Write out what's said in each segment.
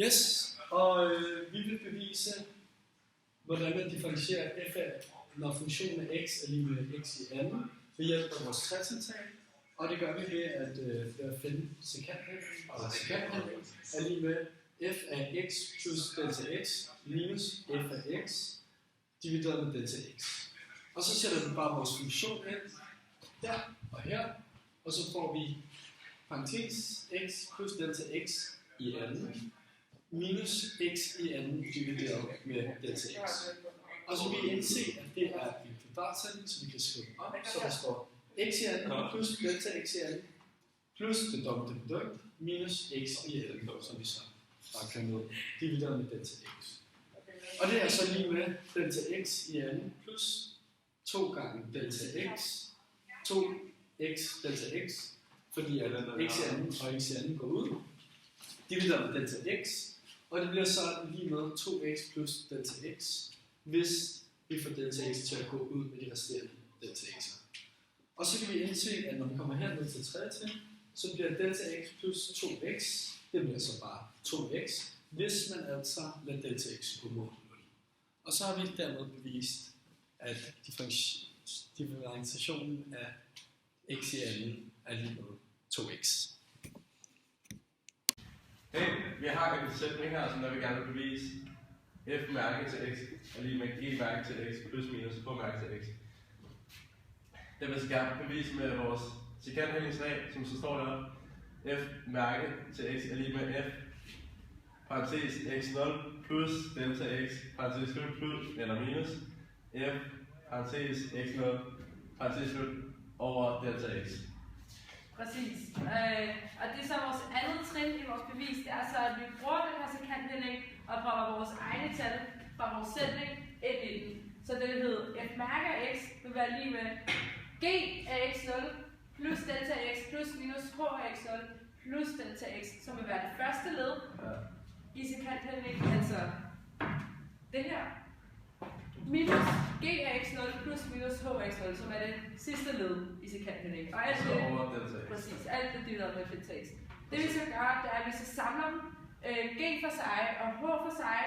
Yes, og vi vil bevise, hvordan man differentierer f af, når funktionen af x er lige med x i anden, ved hjælp af vores tretiltag. Og det gør vi ved at finde sekanthandling, og sekanthandling er lige med f af x plus delta x minus f af x divideret med delta x. Og så sætter vi bare vores funktion ind, der og her, og så får vi parentes x plus delta x i anden, minus x i anden divideret med delta x. Og så vil vi indse, at det er en kvadrattal, så vi kan skrive op, så der står x i anden plus delta x i anden, plus det dobbelte produkt, minus x i anden, som vi så bare kan med divideret med delta x. Og det er så lige med delta x i anden plus 2 gange delta x, 2x delta x, fordi at x i anden og x i anden går ud, divideret med delta x, og det bliver så lige med 2x plus delta x, hvis vi får delta x til at gå ud med de resterende delta x'er. Og så kan vi indse, at når vi kommer herned til tredje trin, så bliver delta x plus 2x, det bliver så bare 2x, hvis man altså lader delta x gå mod 0. Og så har vi dermed bevist, at differentiationen af x i anden er lige med 2x. Hey, vi har en sætning her, som der vil gerne bevise f mærke til x er lige med g mærke til x plus minus h mærke til x. Det vil så gerne bevise med vores sekanthandlingsregel, som så står der, f mærke til x er lige med f parentes x0 plus delta x parentes slut plus eller minus f parentes x0 parentes slut over delta x. Præcis. Og det er så vores andet trin i vores bevis, det er så, at vi bruger den her sekanthandling og propper vores egne tal fra vores sætning ind i den. Så det vil hedde f mærke af x vil være lige med g af x0 plus delta x plus minus h af x0 plus delta x, som vil være det første led i sekanthandlingen, altså det her. Minus g af x0 plus minus h af x0, som er det sidste led i sekanthandlingen. Og alt det, præcis, alt det divideret med delta x. Det vi så gør, det er, at vi så samler dem, g for sig og h for sig,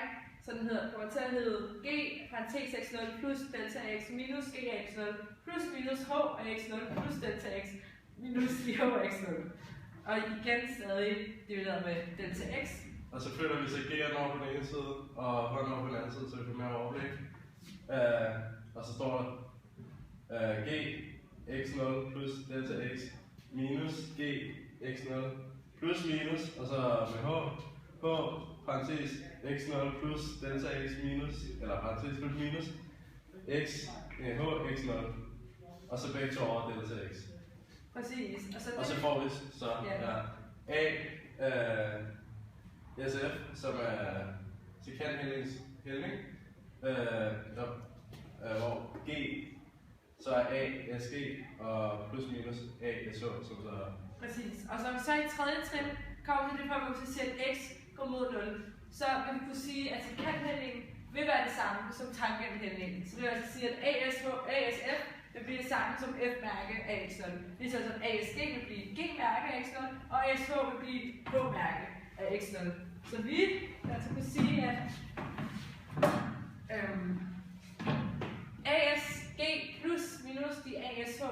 så den kommer til at hedde g parentes x0 plus delta x minus g af x0 plus minus h af x0 plus delta x minus h af x0. Og igen stadig divideret med delta x. Og så flytter vi så g'eren over på den ene side og hånden over på den anden side, så vi får mere overblik. Og så står der g x0 plus delta x minus g x0 plus minus, og så med h parentes x0 plus delta x minus, eller parentes plus minus, h x0, og så begge to over delta x. Præcis. Og så får vi så a SF, som er sekanthandlingens hældning, hvor G så er A, SG og plus minus A, SH, som så er... Præcis. Og så i tredje trin kommer vi til det punkt, hvor vi siger, at x går mod 0. Så vil vi kunne sige, at sekanthandlingen vil være det samme som tangenthældningen. Så det vil altså sige, at ASF vil blive det samme som F-mærke af x0. Ligesom som ASG vil blive G-mærke af x0, og ASH vil blive H-mærke af x0. Så vi altså kan sige, at ASG plus minus de ASH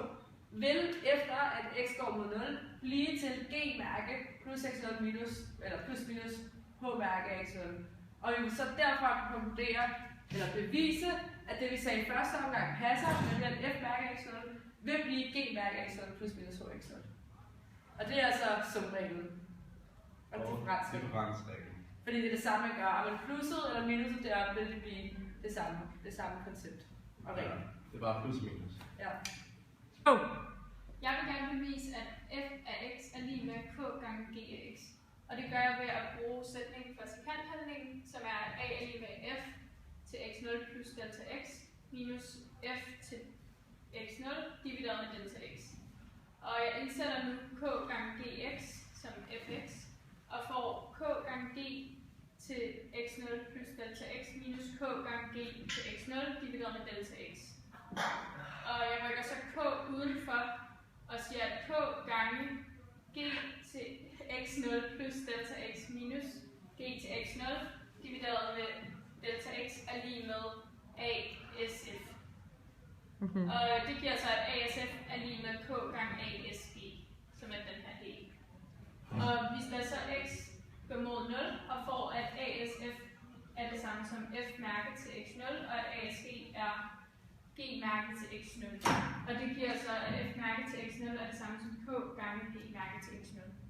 vil efter at x går mod 0 blive til G-mærke plus x0 minus, eller plus minus H-mærke af x0. Og vi vil så derfra kan konkludere, eller bevise, at det vi sagde i første omgang passer, men at F-mærke af x0 vil blive G-mærke af x0 plus minus H af x0. Og det er altså som reglen. Og differensreglen. Fordi det er det samme, man gør. Og man plusset eller minuset deroppe, vil det blive det samme koncept og regel. Ja, det er bare plus og minus. Ja. Jeg vil gerne bevise, at f af x er lige med k gange g af x. Og det gør jeg ved at bruge sætningen for sekanthandlingen, som er a er lige med f til x0 plus delta x minus f til x0 divideret med delta x. Og jeg indsætter nu k gange gx som fx, og får k gange g til x0 plus delta x minus k gange g til x0 divideret med delta x. Og jeg rykker så k udenfor og siger, at k gange g til x0 plus delta x minus g til x0 Og det giver så, at ASF er lige med K gange ASG, som er den her del. Og vi lader så X gå mod 0 og får, at ASF er det samme som F mærket til X0, og at ASG er G mærket til X0. Og det giver så, at F mærket til X0 er det samme som K gange G mærket til X0.